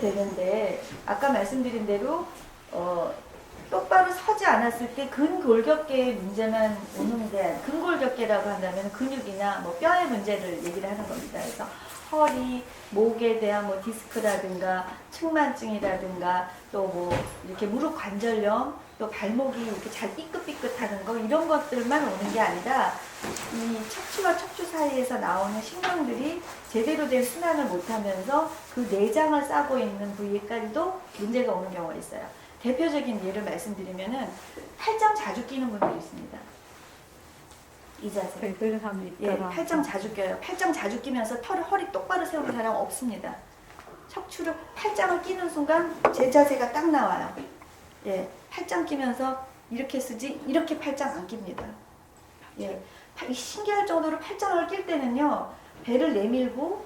되는데 아까 말씀드린 대로 똑바로 서지 않았을 때 근골격계의 문제만 오는데 근골격계라고 한다면 근육이나 뭐 뼈의 문제를 얘기를 하는 겁니다. 그래서 허리, 목에 대한 뭐 디스크라든가 측만증이라든가 또 뭐 이렇게 무릎 관절염 또 발목이 이렇게 잘 삐끗삐끗하는 거 이런 것들만 오는 게 아니라 이 척추와 척추 사이에서 나오는 신경들이 제대로 된 순환을 못하면서 그 내장을 싸고 있는 부위까지도 문제가 오는 경우가 있어요. 대표적인 예를 말씀드리면은 팔짱 자주 끼는 분들이 있습니다. 이 자세. 예, 팔짱 자주 껴요. 팔짱 자주 끼면서 허리 똑바로 세우는 사람 없습니다. 척추를 팔짱을 끼는 순간 제 자세가 딱 나와요. 예, 팔짱 끼면서 이렇게 쓰지 이렇게 팔짱 안 낍니다. 예, 신기할 정도로 팔짱을 낄 때는요 배를 내밀고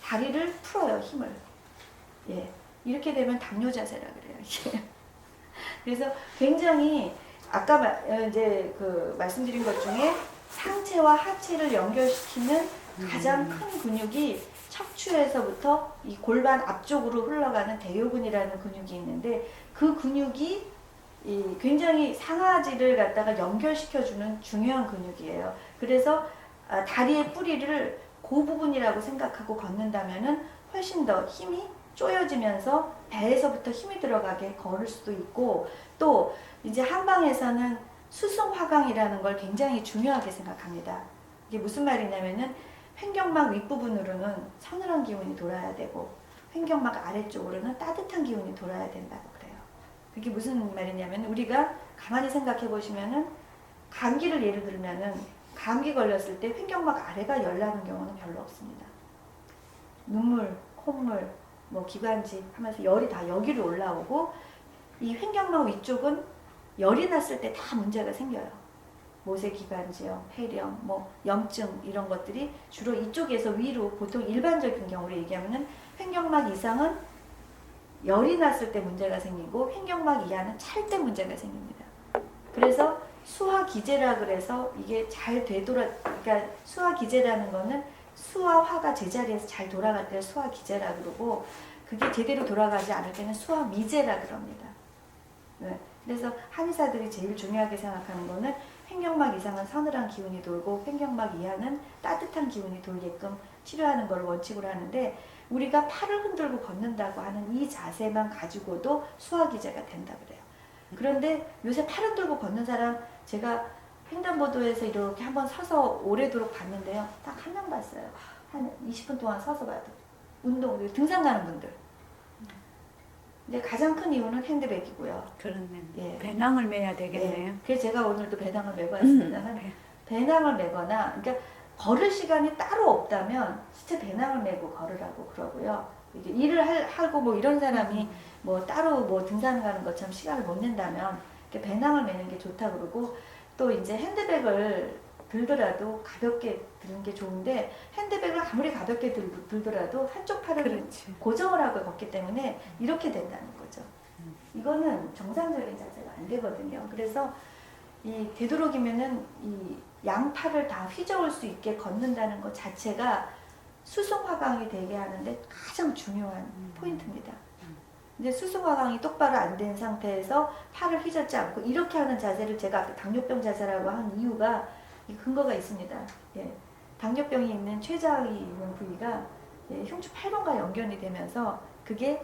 다리를 풀어요 힘을. 예, 이렇게 되면 당뇨 자세라 그래요. 그래서 굉장히 아까 이제 그 말씀드린 것 중에 상체와 하체를 연결시키는 가장 큰 근육이 척추에서부터 이 골반 앞쪽으로 흘러가는 대요근이라는 근육이 있는데 그 근육이 굉장히 상하지를 갖다가 연결시켜주는 중요한 근육이에요. 그래서 다리의 뿌리를 그 부분이라고 생각하고 걷는다면은 훨씬 더 힘이 쪼여지면서 배에서부터 힘이 들어가게 걸을 수도 있고 또 이제 한방에서는 수승화강이라는 걸 굉장히 중요하게 생각합니다. 이게 무슨 말이냐면은 횡격막 윗부분으로는 서늘한 기운이 돌아야 되고 횡격막 아래쪽으로는 따뜻한 기운이 돌아야 된다고 그래요. 그게 무슨 말이냐면 우리가 가만히 생각해 보시면은 감기를 예를 들면은 감기 걸렸을 때 횡격막 아래가 열나는 경우는 별로 없습니다. 눈물, 콧물, 뭐 기관지 하면서 열이 다 여기로 올라오고 이 횡격막 위쪽은 열이 났을 때 다 문제가 생겨요. 모세기관지염, 폐렴, 뭐 염증 이런 것들이 주로 이쪽에서 위로 보통 일반적인 경우로 얘기하면은 횡격막 이상은 열이 났을 때 문제가 생기고 횡격막 이하는 찰 때 문제가 생깁니다. 그래서 수화기제라 그래서 이게 잘 그러니까 수화기제라는 거는 수와 화가 제자리에서 잘 돌아갈 때 수화기제라 그러고 그게 제대로 돌아가지 않을 때는 수화미제라 그럽니다. 네. 그래서 한의사들이 제일 중요하게 생각하는 거는 횡격막 이상은 서늘한 기운이 돌고 횡격막 이하는 따뜻한 기운이 돌게끔 치료하는 걸 원칙으로 하는데 우리가 팔을 흔들고 걷는다고 하는 이 자세만 가지고도 수화기제가 된다 그래요. 그런데 요새 팔 흔들고 걷는 사람 제가 횡단보도에서 이렇게 한번 서서 오래도록 봤는데요. 딱 한 명 봤어요. 한 20분 동안 서서 봐도. 운동, 등산 가는 분들. 근데 가장 큰 이유는 핸드백이고요. 그렇네. 예. 배낭을 매야 되겠네요. 예. 그래서 제가 오늘도 배낭을 메고 왔습니다만 배낭을 메거나 그러니까 걸을 시간이 따로 없다면 진짜 배낭을 메고 걸으라고 그러고요. 이게 일을 하고 뭐 이런 사람이 뭐 따로 뭐 등산 가는 것처럼 시간을 못 낸다면 이렇게 배낭을 메는 게 좋다 그러고 또 이제 핸드백을 들더라도 가볍게 드는 게 좋은데 핸드백을 아무리 가볍게 들더라도 한쪽 팔을 그렇지. 고정을 하고 걷기 때문에 이렇게 된다는 거죠. 이거는 정상적인 자세가 안 되거든요. 그래서 이 되도록이면은 이 양팔을 다 휘저을 수 있게 걷는다는 것 자체가 수승화강이 되게 하는데 가장 중요한 포인트입니다. 근데 수승화강이 똑바로 안 된 상태에서 팔을 휘젓지 않고 이렇게 하는 자세를 제가 아까 당뇨병 자세라고 한 이유가 이 근거가 있습니다. 예. 당뇨병이 있는 췌장이 있는 부위가 흉추 8번과 연결이 되면서 그게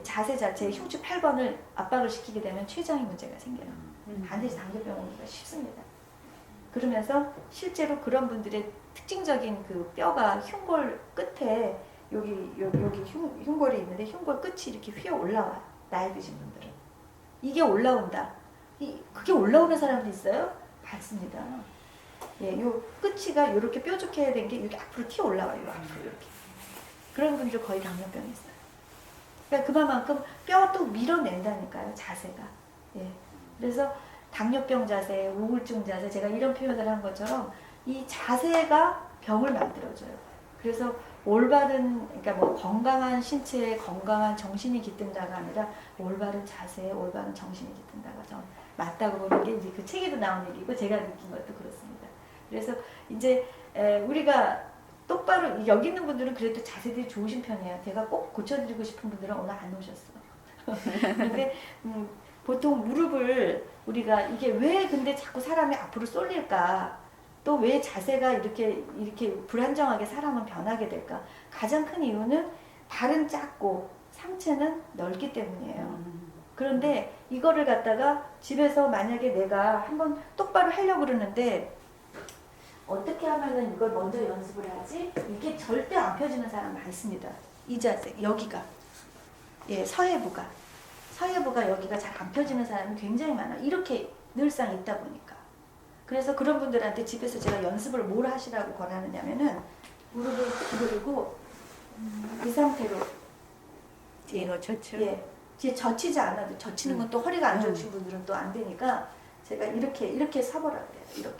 자세 자체의 흉추 8번을 압박을 시키게 되면 췌장이 문제가 생겨요. 반드시 당뇨병 오기가 쉽습니다. 그러면서 실제로 그런 분들의 특징적인 그 뼈가 흉골 끝에 여기 흉골이 있는데 흉골 끝이 이렇게 휘어 올라와요. 나이 드신 분들은. 이게 올라온다. 그게 올라오는 사람도 있어요? 맞습니다. 예, 요 끝이가 이렇게 뾰족해야 된 게 이렇게 앞으로 튀어 올라와요. 앞으로 이렇게. 그런 분들 거의 당뇨병이 있어요. 그러니까 그만큼 뼈가 또 밀어낸다니까요. 자세가. 예. 그래서 당뇨병 자세, 우울증 자세, 제가 이런 표현을 한 것처럼 이 자세가 병을 만들어줘요. 그래서 올바른, 그러니까 뭐 건강한 신체에 건강한 정신이 깃든다가 아니라 올바른 자세에 올바른 정신이 깃든다가 좀 맞다고 보는 게 이제 그 책에도 나온 얘기고 제가 느낀 것도 그렇습니다. 그래서 이제 우리가 똑바로 여기 있는 분들은 그래도 자세들이 좋으신 편이에요. 제가 꼭 고쳐드리고 싶은 분들은 오늘 안 오셨어. 근데 보통 무릎을 우리가 이게 왜 근데 자꾸 사람이 앞으로 쏠릴까? 또 왜 자세가 이렇게 불안정하게 사람은 변하게 될까? 가장 큰 이유는 발은 작고 상체는 넓기 때문이에요. 그런데 이거를 갖다가 집에서 만약에 내가 한번 똑바로 하려고 그러는데 어떻게 하면은 이걸 먼저 연습을 하지? 이게 절대 안 펴지는 사람 많습니다. 이 자세, 여기가. 예, 서해부가 여기가 잘 안 펴지는 사람이 굉장히 많아. 이렇게 늘상 있다 보니까. 그래서 그런 분들한테 집에서 제가 연습을 뭘 하시라고 권하느냐면은 무릎을 기울이고 이 상태로 뒤로 젖혀. 예, 뒤에 젖히지 않아도 젖히는 건 또 허리가 안 좋으신 분들은 또 안 되니까 제가 이렇게 서보라 그래요.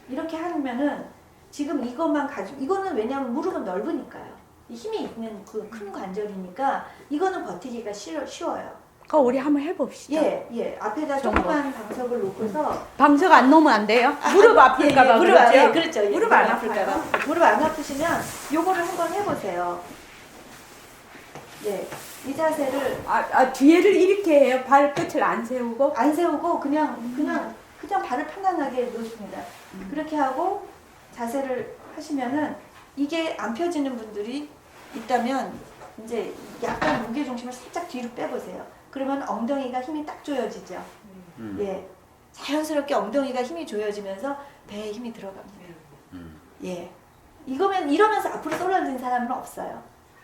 이렇게 하면은 지금 이것만 가지고 이거는 왜냐하면 무릎은 넓으니까요. 힘이 있는 그 큰 관절이니까 이거는 버티기가 쉬워요. 우리 한번 해봅시다. 예. 앞에다 조그만 방석을 놓고서 방석 안 놓으면 안 돼요? 무릎 아플까봐. 무릎 그렇죠? 예, 그렇죠. 예, 무릎 안 아플까봐. 무릎 안 아프시면 요거를 한번 해보세요. 예, 이 자세를 뒤에를 이렇게 해요? 발끝을 안 세우고? 안 세우고 그냥 발을 편안하게 놓습니다. 그렇게 하고 자세를 하시면은 이게 안 펴지는 분들이 있다면 이제 약간 무게 중심을 살짝 뒤로 빼보세요. 그러면 엉덩이가 힘이 딱 조여지죠. 예, 자연스럽게 엉덩이가 힘이 조여지면서 배에 힘이 들어갑니다. 예, 이러면서 앞으로 쏠라진 사람은 없어요.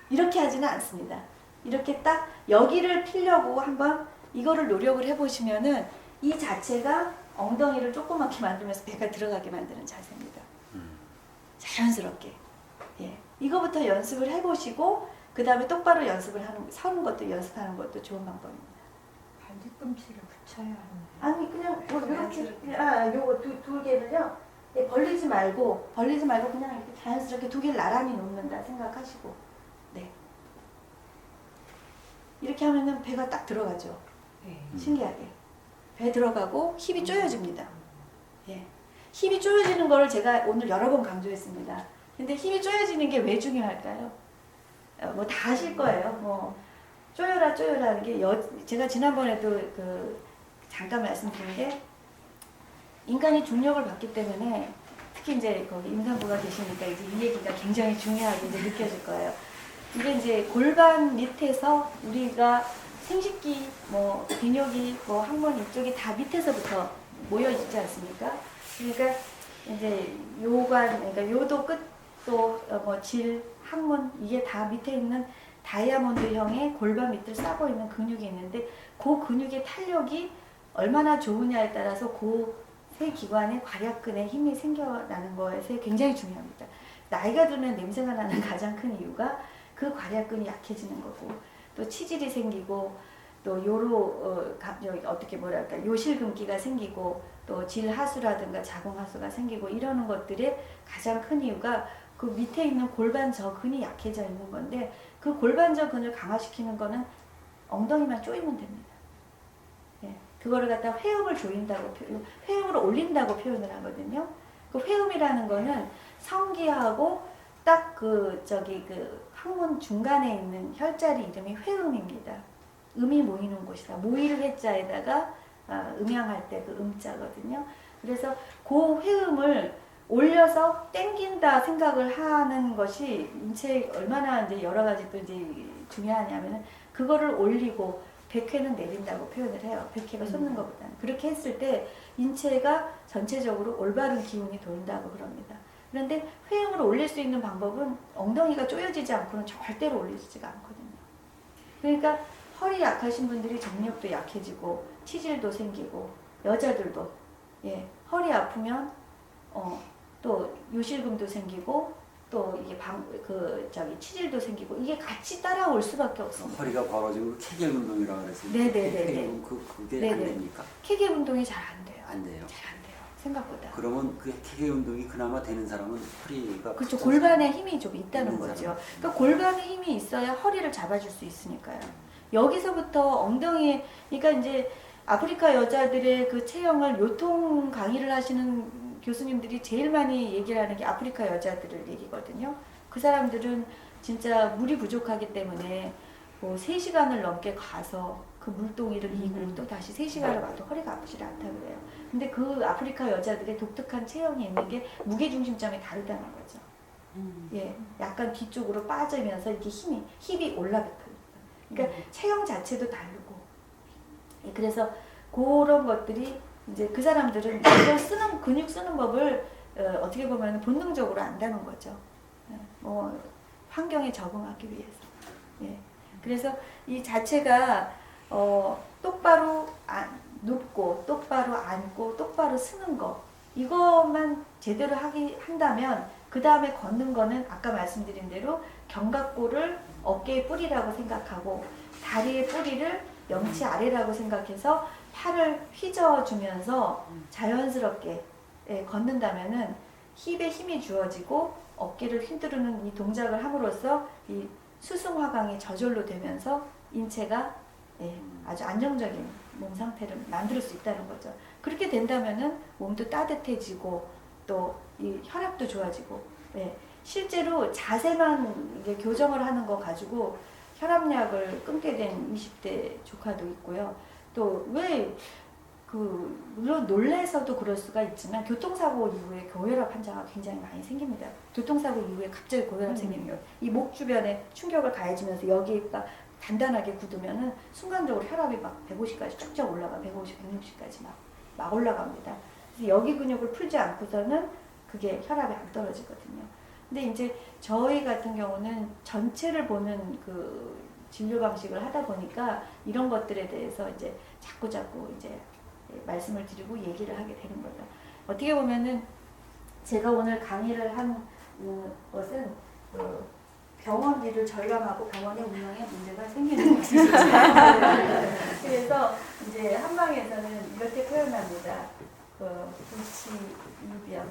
이렇게 하지는 않습니다. 이렇게 딱 여기를 피려고 한번 이거를 노력을 해보시면은 이 자체가 엉덩이를 조그맣게 만들면서 배가 들어가게 만드는 자세입니다. 자연스럽게. 예, 이거부터 연습을 해보시고 그 다음에 똑바로 서는 것도 연습하는 것도 좋은 방법입니다. 발뒤꿈치를 붙여야 하는데. 아니 그냥 이렇게 요거 두 개를요. 예, 벌리지 말고 그냥 이렇게 자연스럽게 두 개를 나란히 놓는다 생각하시고 네. 이렇게 하면은 배가 딱 들어가죠. 네. 신기하게 배 들어가고 힙이 조여집니다. 예, 힙이 조여지는 걸 제가 오늘 여러 번 강조했습니다. 근데 힙이 조여지는 게 왜 중요할까요? 뭐 다 아실 거예요. 뭐 조여라는 게 제가 지난번에도 잠깐 말씀드린 게 인간이 중력을 받기 때문에 특히 이제 거기 임산부가 계시니까 이제 이 얘기가 굉장히 중요하게 이제 느껴질 거예요. 이게 이제 골반 밑에서 우리가 생식기, 뭐 비뇨기, 뭐 항문 이쪽이 다 밑에서부터 모여 있지 않습니까? 그러니까 이제 요관, 그러니까 요도 끝도 뭐 질, 항문 이게 다 밑에 있는 다이아몬드형의 골반 밑을 싸고 있는 근육이 있는데 그 근육의 탄력이 얼마나 좋으냐에 따라서 그 세 기관의 괄약근에 힘이 생겨나는 것에 굉장히 중요합니다. 나이가 들면 냄새가 나는 가장 큰 이유가 그 괄약근이 약해지는 거고 또 치질이 생기고 또 요실금기가 생기고 또 질하수라든가 자궁하수가 생기고 이러는 것들의 가장 큰 이유가 그 밑에 있는 골반저근이 약해져 있는 건데 그 골반저근을 강화시키는 거는 엉덩이만 조이면 됩니다. 예, 그거를 갖다 회음을 올린다고 표현을 하거든요. 그 회음이라는 거는 성기하고 딱 항문 중간에 있는 혈자리 이름이 회음입니다. 음이 모이는 곳이다. 모일 회자에다가 음양할 때 그 음자거든요. 그래서 그 회음을 올려서 땡긴다 생각을 하는 것이 인체에 얼마나 이제 여러 가지 또 이제 중요하냐면은 그거를 올리고 백회는 내린다고 표현을 해요. 백회가 솟는 것보다는. 그렇게 했을 때 인체가 전체적으로 올바른 기운이 돈다고 그럽니다. 그런데 회음을 올릴 수 있는 방법은 엉덩이가 쪼여지지 않고는 절대로 올리지가 않거든요. 그러니까 허리 약하신 분들이 정력도 약해지고 치질도 생기고 여자들도 예, 허리 아프면 또 요실금도 생기고 또 이게 치질도 생기고 이게 같이 따라올 수밖에 없습니다. 허리가 벌어지고 케겔 운동이라고 그랬어요. 네네네. 그게 안 됩니까? 케겔 운동이 잘 안 돼요. 안 돼요. 잘 안 돼요. 생각보다. 그러면 그 케겔 운동이 그나마 되는 사람은 허리가 그렇죠. 골반에 힘이 좀 있다는 있는 거죠. 사람. 그러니까 골반에 힘이 있어야 허리를 잡아줄 수 있으니까요. 여기서부터 엉덩이에, 그러니까 이제 아프리카 여자들의 그 체형을 요통 강의를 하시는 교수님들이 제일 많이 얘기를 하는 게 아프리카 여자들을 얘기거든요. 그 사람들은 진짜 물이 부족하기 때문에 뭐 3시간을 넘게 가서 그 물동이를 이고 또 다시 3시간을 와도 허리가 아프지 않다고 그래요. 근데 그 아프리카 여자들의 독특한 체형이 있는 게 무게중심점이 다르다는 거죠. 예, 약간 뒤쪽으로 빠지면서 이렇게 힙이 올라가거든요. 그러니까 체형 자체도 다르고. 예, 그래서 그런 것들이 이제 그 사람들은 이걸 쓰는 근육 쓰는 법을 어떻게 보면 본능적으로 안다는 거죠. 예, 뭐 환경에 적응하기 위해서. 예. 그래서 이 자체가 똑바로 눕고 똑바로 앉고 똑바로 쓰는 거 이것만 제대로 한다면 그 다음에 걷는 거는 아까 말씀드린 대로 견갑골을 어깨의 뿌리라고 생각하고 다리의 뿌리를 명치 아래라고 생각해서 팔을 휘저어주면서 자연스럽게 걷는다면은 힙에 힘이 주어지고 어깨를 휘두르는 이 동작을 함으로써 이 수승화강이 저절로 되면서 인체가 아주 안정적인 몸 상태를 만들 수 있다는 거죠. 그렇게 된다면은 몸도 따뜻해지고 또 이 혈압도 좋아지고 실제로 자세만 이게 교정을 하는 거 가지고 혈압약을 끊게 된 20대 조카도 있고요. 또 왜 물론 놀래서도 그럴 수가 있지만 교통사고 이후에 고혈압 환자가 굉장히 많이 생깁니다. 교통사고 이후에 갑자기 고혈압 생기는 경우 이 목 주변에 충격을 가해주면서 여기가 단단하게 굳으면은 순간적으로 혈압이 막 150까지 쭉쭉 올라가 150, 160까지 막 올라갑니다. 그래서 여기 근육을 풀지 않고서는 그게 혈압이 안 떨어지거든요. 근데 이제 저희 같은 경우는 전체를 보는 그 진료 방식을 하다 보니까 이런 것들에 대해서 이제 자꾸 이제 말씀을 드리고 얘기를 하게 되는 거죠. 어떻게 보면은 제가 오늘 강의를 한 것은 병원비를 절감하고 병원의 운영에 문제가 생기는 것이죠. 그래서 이제 한방에서는 이렇게 표현합니다. 불치이변,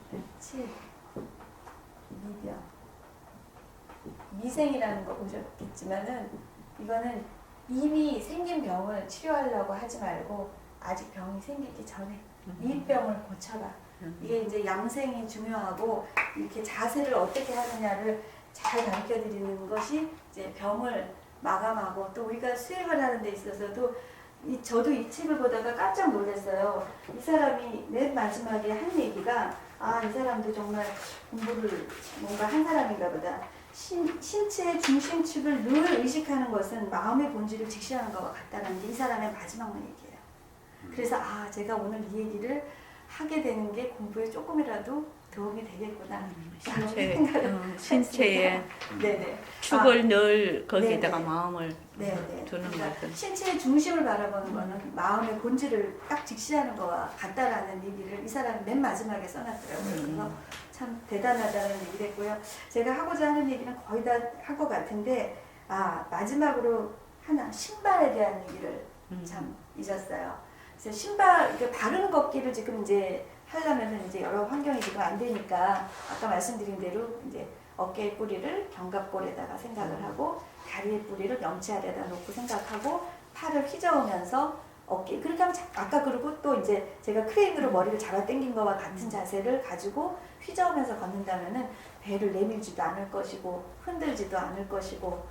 불치이변, 미생이라는 거 보셨겠지만은 이거는 이미 생긴 병을 치료하려고 하지 말고 아직 병이 생기기 전에 이 병을 고쳐라. 이게 이제 양생이 중요하고 이렇게 자세를 어떻게 하느냐를 잘 가르쳐 드리는 것이 이제 병을 마감하고 또 우리가 수행을 하는 데 있어서도 저도 이 책을 보다가 깜짝 놀랐어요. 이 사람이 맨 마지막에 한 얘기가 이 사람도 정말 공부를 뭔가 한 사람인가 보다. 신체의 중심축을 늘 의식하는 것은 마음의 본질을 직시하는 것과 같다는 게 이 사람의 마지막 얘기예요. 그래서 제가 오늘 이 얘기를 하게 되는 게 공부에 조금이라도 도움이 되겠구나. 신체의 네네. 축을 늘 거기에다가 네네. 마음을 네네. 두는 그러니까 것은 신체의 중심을 바라보는 거는 마음의 본질을 딱 직시하는 거와 같다라는 얘기를 이 사람이 맨 마지막에 써놨더라고요. 그래서 참 대단하다는 얘기를 했고요. 제가 하고자 하는 얘기는 거의 다 한 것 같은데 마지막으로 하나 신발에 대한 얘기를 참 잊었어요. 그래서 신발 바른 걷기를 지금 이제 하려면 이제 여러 환경이 지금 안 되니까 아까 말씀드린 대로 이제 어깨의 뿌리를 견갑골에다가 생각을 하고 다리의 뿌리를 명치 아래에다 놓고 생각하고 팔을 휘저으면서 어깨 그렇게 하면 아까 그리고 또 이제 제가 크레인으로 머리를 잡아 당긴 거와 같은 자세를 가지고 휘저으면서 걷는다면은 배를 내밀지도 않을 것이고 흔들지도 않을 것이고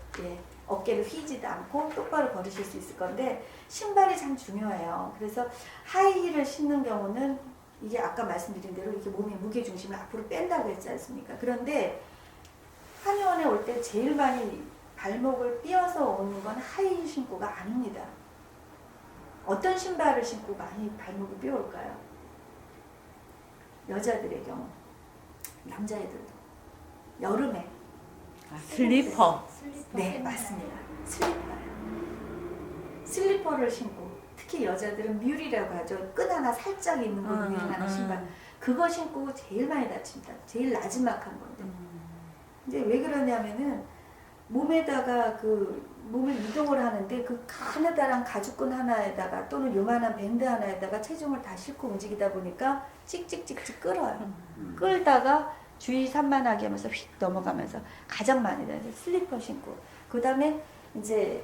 어깨를 휘지도 않고 똑바로 걸으실 수 있을 건데 신발이 참 중요해요. 그래서 하이힐을 신는 경우는 이게 아까 말씀드린 대로 이게 몸의 무게 중심을 앞으로 뺀다고 했지 않습니까? 그런데 한의원에 올 때 제일 많이 발목을 삐어서 오는 건 하이힐 신고가 아닙니다. 어떤 신발을 신고 많이 발목을 삐어올까요? 여자들의 경우, 남자애들도 여름에 슬리퍼. 네, 맞습니다. 슬리퍼예요. 슬리퍼를 신고 특히 여자들은 뮬이라고 하죠. 끈 하나 살짝 있는 거 유행하는 신발. 그거 신고 제일 많이 다칩니다. 제일 나지막한 건데. 이제 왜 그러냐면은 몸에다가 몸을 이동을 하는데 그 가느다란 가죽끈 하나에다가 또는 요만한 밴드 하나에다가 체중을 다 싣고 움직이다 보니까 찍찍찍찍 끌어요. 끌다가 주의 산만하게 하면서 휙 넘어가면서 가장 많이 다녀요. 슬리퍼 신고. 그 다음에 이제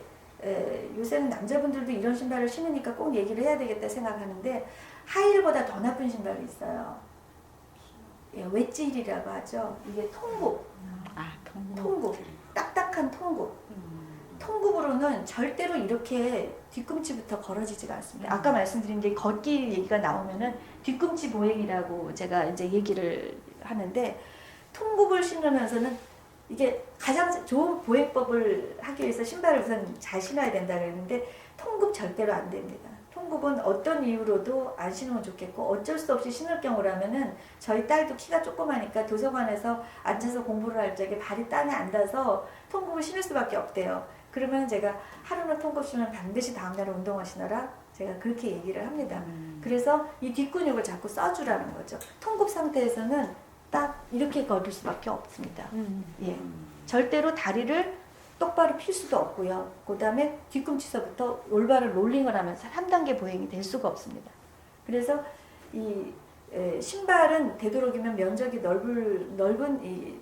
요새는 남자분들도 이런 신발을 신으니까 꼭 얘기를 해야 되겠다 생각하는데 하이힐보다 더 나쁜 신발이 있어요. 예, 웨지힐이라고 하죠. 이게 통굽, 아, 통굽, 딱딱한 통굽. 통굽으로는 절대로 이렇게 뒤꿈치부터 걸어지지가 않습니다. 아까 말씀드린 이제 걷기 얘기가 나오면은 뒤꿈치 보행이라고 제가 이제 얘기를 하는데 통굽을 신으면서는 이게 가장 좋은 보행법을 하기 위해서 신발을 우선 잘 신어야 된다 그랬는데 통굽 절대로 안 됩니다. 통굽은 어떤 이유로도 안 신으면 좋겠고 어쩔 수 없이 신을 경우라면은 저희 딸도 키가 조그마니까 도서관에서 앉아서 공부를 할 적에 발이 땅에 안 닿아서 통굽을 신을 수밖에 없대요. 그러면 제가 하루는 통굽 신으면 반드시 다음날 운동화 신어라. 제가 그렇게 얘기를 합니다. 그래서 이 뒷근육을 자꾸 써주라는 거죠. 통굽 상태에서는 딱 이렇게 걸을 수밖에 없습니다. 예, 절대로 다리를 똑바로 필 수도 없고요. 그 다음에 뒤꿈치서부터 올바른 롤링을 하면서 3단계 보행이 될 수가 없습니다. 그래서 이 신발은 되도록이면 면적이 넓은 이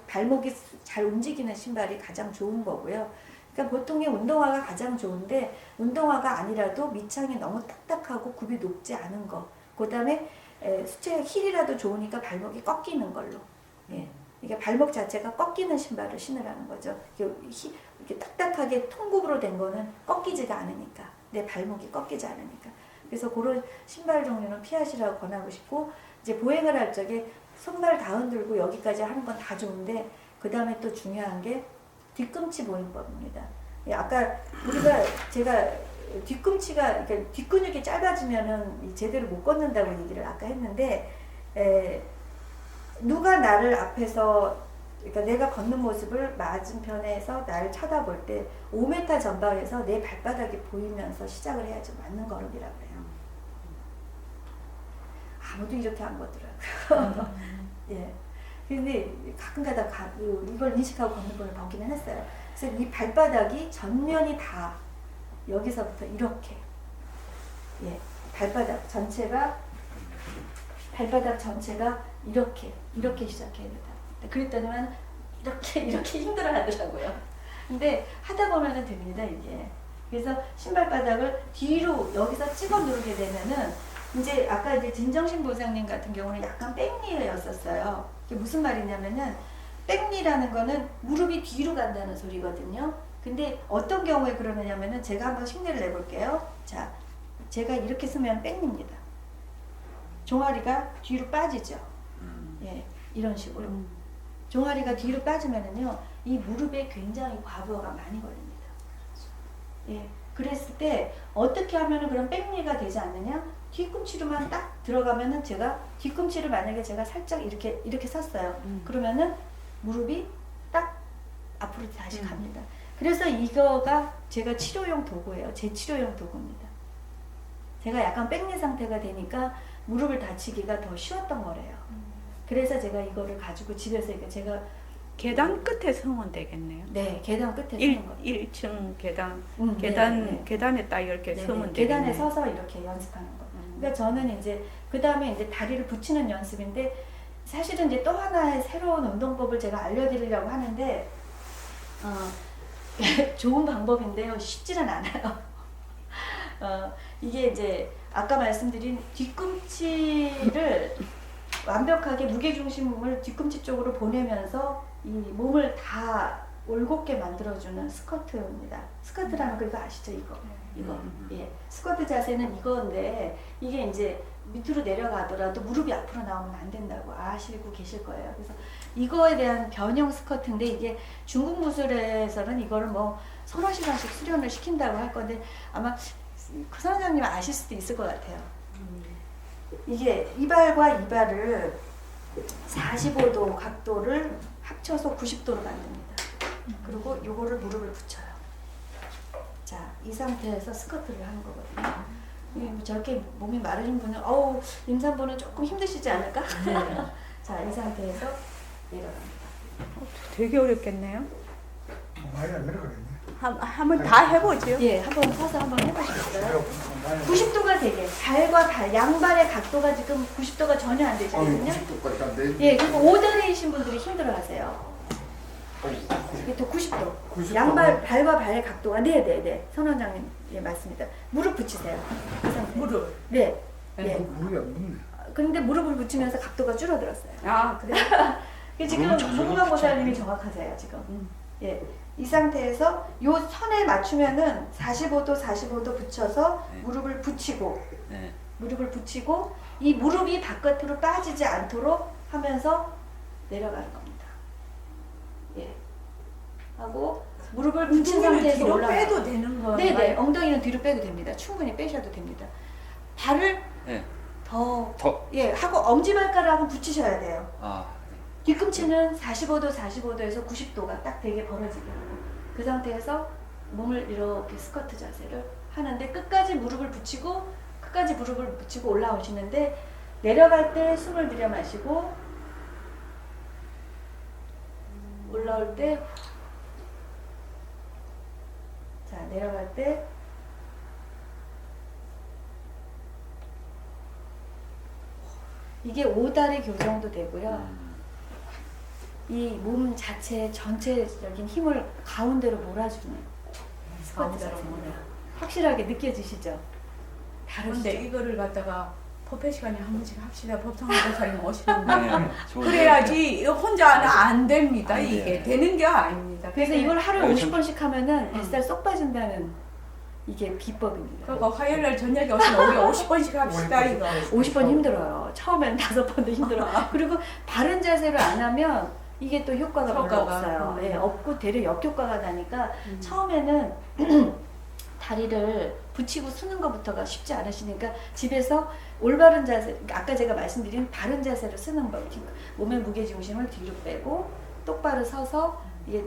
발목이 잘 움직이는 신발이 가장 좋은 거고요. 그러니까 보통의 운동화가 가장 좋은데 운동화가 아니라도 밑창이 너무 딱딱하고 굽이 높지 않은 거. 그 다음에 수채 힐이라도 좋으니까 발목이 꺾이는 걸로. 예. 이게 발목 자체가 꺾이는 신발을 신으라는 거죠. 이렇게 딱딱하게 통굽으로 된 거는 꺾이지가 않으니까. 내 발목이 꺾이지 않으니까. 그래서 그런 신발 종류는 피하시라고 권하고 싶고, 이제 보행을 할 적에 손발 다 흔들고 여기까지 하는 건 다 좋은데, 그 다음에 또 중요한 게 뒤꿈치 보행법입니다. 예, 아까 제가 뒤꿈치가, 그러니까 뒷근육이 짧아지면은 제대로 못 걷는다고 얘기를 아까 했는데, 누가 나를 앞에서, 그러니까 내가 걷는 모습을 맞은편에서 나를 쳐다볼 때 5m 전방에서 내 발바닥이 보이면서 시작을 해야지 맞는 걸음이라고 해요. 아무도 이렇게 안 걷더라고요. 예. 근데 가끔가다 이걸 인식하고 걷는 분을 보기는 했어요. 그래서 이 발바닥이 전면이 다 여기서부터 이렇게, 예, 발바닥 전체가 이렇게 시작해야 된다. 그랬더니만 이렇게 힘들어 하더라고요. 근데 하다 보면은 됩니다, 이게. 그래서 신발바닥을 뒤로 여기서 찍어 누르게 되면은 이제 아까 이제 진정신 보상님 같은 경우는 약간 백니였었어요. 이게 무슨 말이냐면은 백니라는 거는 무릎이 뒤로 간다는 소리거든요. 근데 어떤 경우에 그러느냐면은 제가 한번 흉내를 내볼게요. 자, 제가 이렇게 쓰면 백니입니다. 종아리가 뒤로 빠지죠. 예, 이런 식으로. 종아리가 뒤로 빠지면은요, 이 무릎에 굉장히 과부하가 많이 걸립니다. 예, 그랬을 때 어떻게 하면은 그런 백니가 되지 않느냐? 뒤꿈치로만 딱 들어가면은 제가 뒤꿈치를 만약에 제가 살짝 이렇게 섰어요. 그러면은 무릎이 딱 앞으로 다시 갑니다. 그래서 이거가 제가 치료용 도구예요. 제 치료용 도구입니다. 제가 약간 백니 상태가 되니까 무릎을 다치기가 더 쉬웠던 거래요. 그래서 제가 이거를 가지고 집에서 제가 계단 끝에 서면 되겠네요. 네, 계단 끝에 서는 거. 1층 계단, 네. 계단에 딱 이렇게 네, 서면 네. 계단에 되겠네요. 서서 이렇게 연습하는 거. 그러니까 저는 이제 그 다음에 이제 다리를 붙이는 연습인데 사실은 이제 또 하나의 새로운 운동법을 제가 알려드리려고 하는데 좋은 방법인데요, 쉽지는 않아요. 이게 이제 아까 말씀드린 뒤꿈치를 완벽하게 무게중심을 뒤꿈치 쪽으로 보내면서 이 몸을 다 올곧게 만들어주는 스쿼트입니다. 스쿼트라는 거 이거 아시죠? 이거. 예. 스쿼트 자세는 이건데 이게 이제 밑으로 내려가더라도 무릎이 앞으로 나오면 안 된다고 아시고 계실 거예요. 그래서 이거에 대한 변형 스쿼트인데 이게 중국 무술에서는 이거를 뭐 서너 시간씩 수련을 시킨다고 할 건데 아마 그 선생님 아실 수도 있을 것 같아요. 이게 이발과 이발을 45도 각도를 합쳐서 90도로 만듭니다. 그리고 요거를 무릎을 붙여요. 자, 이 상태에서 스쿼트를 하는 거거든요. 뭐 저렇게 몸이 마르신 분은 임산부는 조금 힘드시지 않을까? 자, 이 상태에서 내려갑니다. 되게 어렵겠네요. 많이 안 내려가겠네. 한번 다 해보죠. 예, 한번 서서 한번 해보시겠어요? 90도가 되게 발과 발, 양발의 각도가 지금 90도가 전혀 안 되시거든요. 90도까지 안 돼. 예, 그리고 오다리이신 분들이 힘들어하세요. 이게 또 90도. 90도. 양발 발과 발의 각도가 네네네 선 원장님 예 맞습니다. 무릎 붙이세요. 그 상태. 무릎. 네. 네. 네. 무릎이 안 붙네. 그런데 무릎을 붙이면서 각도가 줄어들었어요. 아 그래? 지금 무릎은 전문으로 송강 보살님이 붙이는 정확하세요 지금. 음. 예. 이 상태에서 요 선에 맞추면은 45도 붙여서 네. 무릎을 붙이고 네. 무릎을 붙이고 이 무릎이 바깥으로 빠지지 않도록 하면서 내려가는 겁니다. 예. 하고 무릎을 붙인 상태에서 뒤로 올라가. 빼도 되는 거예요? 네네. 엉덩이는 뒤로 빼도 됩니다. 충분히 빼셔도 됩니다. 발을 네. 더 더. 예, 하고 엄지발가락은 붙이셔야 돼요. 아. 뒤꿈치는 45도에서 90도가 딱 되게 벌어지게 하고 그 상태에서 몸을 이렇게 스쿼트 자세를 하는데 끝까지 무릎을 붙이고 올라오시는데 내려갈 때 숨을 들여 마시고 올라올 때 자, 내려갈 때 이게 5다리 교정도 되고요. 이 몸 자체 전체적인 힘을 가운데로 몰아주는 스쿼트 자세입니다. 확실하게 느껴지시죠? 다르시죠? 근데 이거를 갖다가 법회 시간에 한 번씩 합시다. 법성보살님 오시는데 네. 좋은데. 그래야지 이거 혼자는 안 됩니다. 안 이게 돼요. 되는 게 아닙니다. 그래서 이걸 하루에 네, 50번씩 하면은 뱃살 쏙 빠진다는 이게 비법입니다. 그거 화요일날 저녁에 오시면 우리 50번씩 합시다 이거. 50번 힘들어요. 처음에는 5번도 힘들어. 그리고 바른 자세를 안 하면 이게 또 효과가 별로 효과가, 없어요. 예, 없고 되려 역효과가 나니까 음. 처음에는 다리를 붙이고 쓰는 것부터가 쉽지 않으시니까 집에서 올바른 자세, 아까 제가 말씀드린 바른 자세를 쓰는 법, 몸의 무게 중심을 뒤로 빼고 똑바로 서서 이게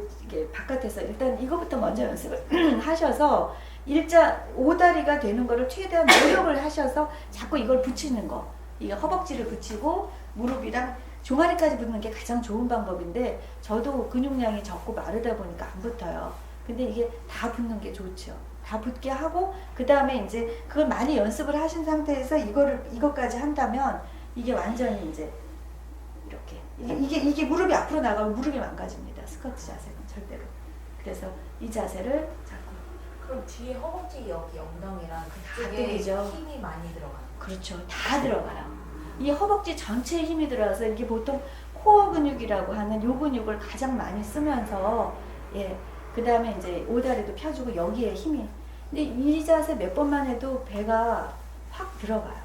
바깥에서 일단 이거부터 먼저 연습을 하셔서 일자 5다리가 되는 거를 최대한 노력을 하셔서 자꾸 이걸 붙이는 거. 이게 허벅지를 붙이고 무릎이랑 종아리까지 붙는 게 가장 좋은 방법인데 저도 근육량이 적고 마르다 보니까 안 붙어요. 근데 이게 다 붙는 게 좋죠. 다 붙게 하고 그 다음에 이제 그걸 많이 연습을 하신 상태에서 이것까지 한다면 이게 완전히 이제 이렇게 이게 무릎이 앞으로 나가면 무릎이 망가집니다. 스쿼트 자세는 절대로. 그래서 이 자세를 자꾸 그럼 뒤에 허벅지 여기 엉덩이랑 그쪽에 가뜩이죠. 힘이 많이 들어가는 거예요? 그렇죠. 다 들어가요. 이 허벅지 전체에 힘이 들어가서 이게 보통 코어 근육이라고 하는 요 근육을 가장 많이 쓰면서 예. 그 다음에 이제 오다리도 펴주고 여기에 힘이. 근데 이 자세 몇 번만 해도 배가 확 들어가요.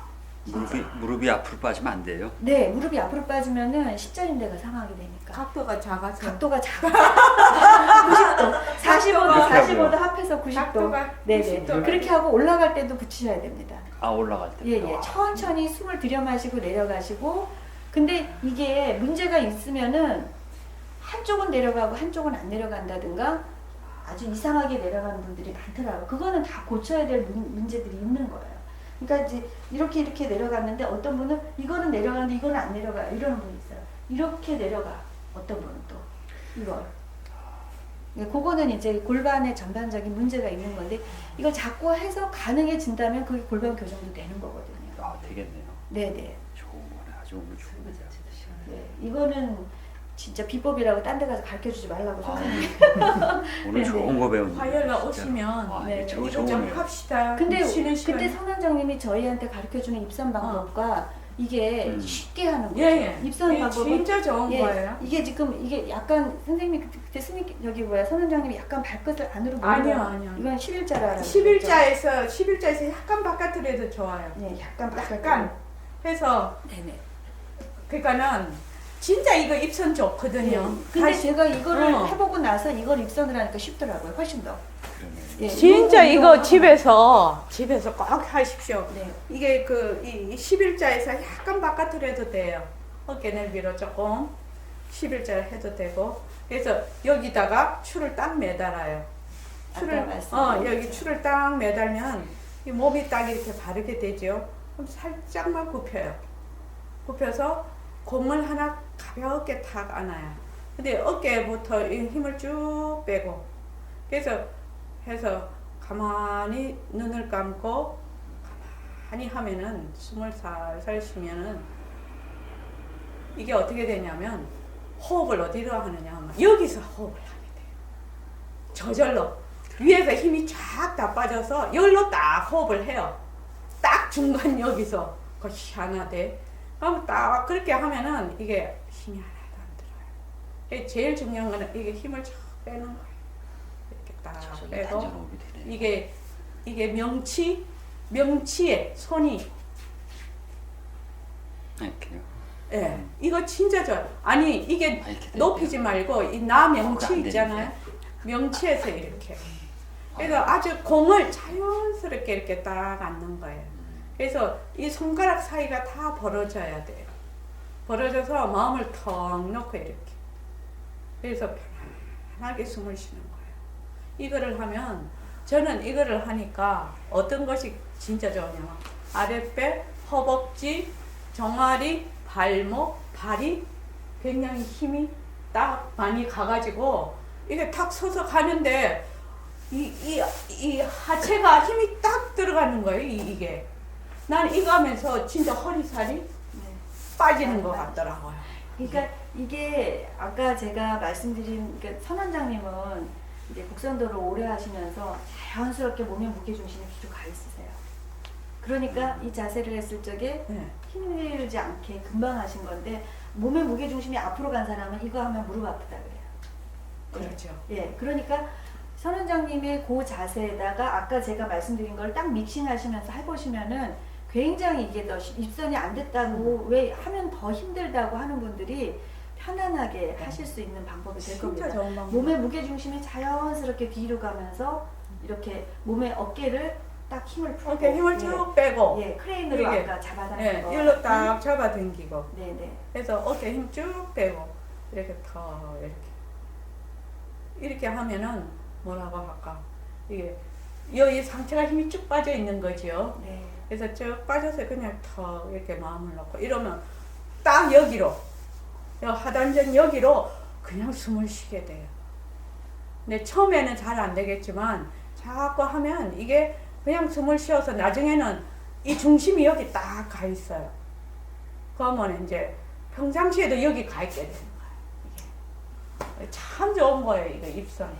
무릎이 앞으로 빠지면 안 돼요. 네, 무릎이 앞으로 빠지면은 십자인대가 상하게 되니까. 각도가 작아서. 각도가 작아. 90도, 45도, 45도 합해서 90도. 각도가 네네. 90도. 그렇게 하고 올라갈 때도 붙이셔야 됩니다. 아 올라갈 때. 예. 천천히 숨을 들여 마시고 내려가시고. 근데 이게 문제가 있으면은 한쪽은 내려가고 한쪽은 안 내려간다든가 아주 이상하게 내려가는 분들이 많더라고요. 그거는 다 고쳐야 될 문제들이 있는 거예요. 그러니까 이제 이렇게 내려갔는데 어떤 분은 이거는 내려가는데 이거는 안 내려가요. 이러는 분이 있어요. 이렇게 내려가. 어떤 분은 또 이걸. 그거는 이제 골반의 전반적인 문제가 있는 건데 이걸 자꾸 해서 가능해진다면 그게 골반 교정도 되는 거거든요. 아 되겠네요. 네네. 좋은 거네. 아주 오늘 좋은 거죠. 네, 이거는 진짜 비법이라고 딴 데 가서 가르쳐주지 말라고 선생님. 오늘 네네. 좋은 거 배웠네. 화요일날 진짜. 오시면 아, 네, 이거 이거 좋은 좀 거예요. 합시다. 근데 쉬는 시간에. 그때 선원장님이 저희한테 가르쳐주는 입선 방법과 이게 쉽게 하는 거죠. 예. 입선 이게 방법은 진짜 좋은 거예요. 이게 지금 이게 약간 선생님이 그때 여기 선원장님이 약간 발끝을 안으로 아니요. 이건 11자라는 11자에서 약간 바깥으로 해도 좋아요. 네, 약간 바깥으로. 약간 해서 네네. 그러니까는 진짜 이거 입선 좋거든요. 근데 다시- 제가 이거를 어. 해보고 나서 이걸 입선을 하니까 쉽더라고요. 훨씬 더. 그러네. 예, 진짜 이거 하고. 집에서 꼭 하십시오. 네. 이게 이 11자에서 약간 바깥으로 해도 돼요. 어깨 넓이로 조금 11자 해도 되고. 그래서 여기다가 추를 딱 매달아요. 추를 여기 추를 딱 매달면 이 몸이 딱 이렇게 바르게 되죠. 그럼 살짝만 굽혀요. 굽혀서 공을 하나 가볍게 탁 안아요. 근데 어깨부터 이 힘을 쭉 빼고 그래서 해서 가만히 눈을 감고 가만히 하면은 숨을 살살 쉬면은 이게 어떻게 되냐면 호흡을 어디로 하느냐 하면 여기서 호흡을 하게 돼요. 저절로 위에서 힘이 쫙 다 빠져서 열로 딱 호흡을 해요. 딱 중간 여기서 그 희한하대. 그럼 딱 그렇게 하면은 이게 힘이 하나도 안 들어요. 제일 중요한 거는 이게 힘을 쫙 빼는 거예요. 이렇게 딱 저절로 빼고 단전호흡이 되네. 이게 명치에 손이 이렇게요. 예, 이거 진짜 좋아요. 아니 이게 아, 이렇게 높이지 말고 이 나 명치 안 있잖아요. 명치에서 이렇게. 그래서 아주 공을 자연스럽게 이렇게 딱 앉는 거예요. 그래서 이 손가락 사이가 다 벌어져야 돼요. 벌어져서 마음을 턱 놓고 이렇게. 그래서 편안하게 숨을 쉬는 거예요. 이거를 하면 저는 이거를 하니까 어떤 것이 진짜 좋으냐면 아랫배, 허벅지, 종아리, 발목, 발이 굉장히 힘이 딱 많이 가가지고 이게 탁 서서 가는데 이 하체가 힘이 딱 들어가는 거예요. 이게 난 이거 하면서 진짜 허리살이 네. 빠지는 것 같더라고요. 그러니까 이게 아까 제가 말씀드린 그러니까 선 원장님은 이제 곡선도를 오래 하시면서 자연스럽게 몸의 무게 중심이 뒤로 가 있으세요. 그러니까 이 자세를 했을 적에 네. 힘들지 않게 금방 하신 건데 몸의 무게 중심이 앞으로 간 사람은 이거 하면 무릎 아프다 그래요. 그렇죠. 예, 그러니까 선 원장님의 그 자세에다가 아까 제가 말씀드린 걸 딱 믹싱하시면서 해보시면은 굉장히 이게 더 입선이 안 됐다고 왜 하면 더 힘들다고 하는 분들이 편안하게 하실 수 있는 방법이 될 진짜 겁니다. 좋은 방법. 몸의 무게 중심이 자연스럽게 뒤로 가면서 이렇게 몸의 어깨를 딱 힘을 풀고 이렇게 힘을 쭉 빼고 예, 크레인으로 이게, 아까 잡아당긴 예, 거. 일로 딱 잡아당기고 네네. 그래서 어깨 힘 쭉 빼고 이렇게 턱 이렇게 하면은 뭐라고 할까 이게 이 상체가 힘이 쭉 빠져 있는 거죠. 네. 그래서 쭉 빠져서 그냥 턱 이렇게 마음을 놓고 이러면 딱 여기로 하단전 여기로 그냥 숨을 쉬게 돼요. 근데 처음에는 잘 안 되겠지만 자꾸 하면 이게 그냥 숨을 쉬어서 나중에는 이 중심이 여기 딱 가 있어요. 그러면 이제 평상시에도 여기 가 있게 되는 거예요. 이게 참 좋은 거예요, 이거 입선이.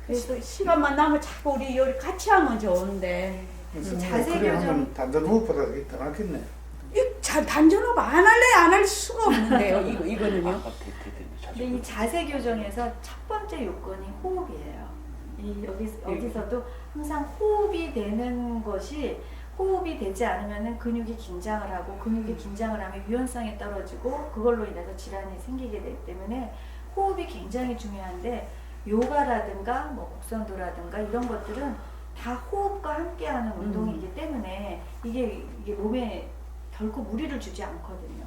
그래서 시간만 나면 자꾸 우리 여기 같이 하면 좋은데 자세 그래 교정. 하면 단전 호흡보다 이게 더 낫겠네. 단전호흡 안 할래 안 할 수가 없는데요. 이거는요. 아까 근데 이 자세 교정에서 첫 번째 요건이 호흡이에요. 여기서도 항상 호흡이 되는 것이 호흡이 되지 않으면 근육이 긴장을 하고 근육이 긴장을 하면 유연성이 떨어지고 그걸로 인해서 질환이 생기게 되기 때문에 호흡이 굉장히 중요한데 요가라든가 뭐 곡선도라든가 이런 것들은 다 호흡과 함께하는 운동이기 때문에 이게 몸에 결코 무리를 주지 않거든요.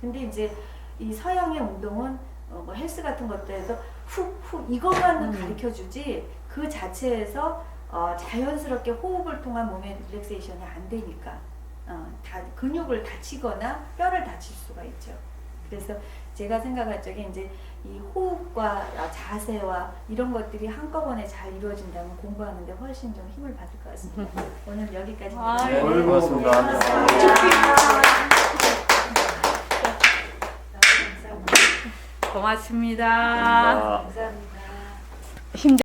근데 이제 이 서양의 운동은 뭐 헬스 같은 것들에서 훅훅 이것만 가르쳐 주지 그 자체에서 자연스럽게 호흡을 통한 몸의 릴렉세이션이 안 되니까 다 근육을 다치거나 뼈를 다칠 수가 있죠. 그래서 제가 생각할 적에 이제 이 호흡과 자세와 이런 것들이 한꺼번에 잘 이루어진다면 공부하는데 훨씬 좀 힘을 받을 것 같습니다. 오늘 여기까지입니다. 아유, 오늘 고맙습니다. 고맙습니다. 감사합니다. 감사합니다. 힘들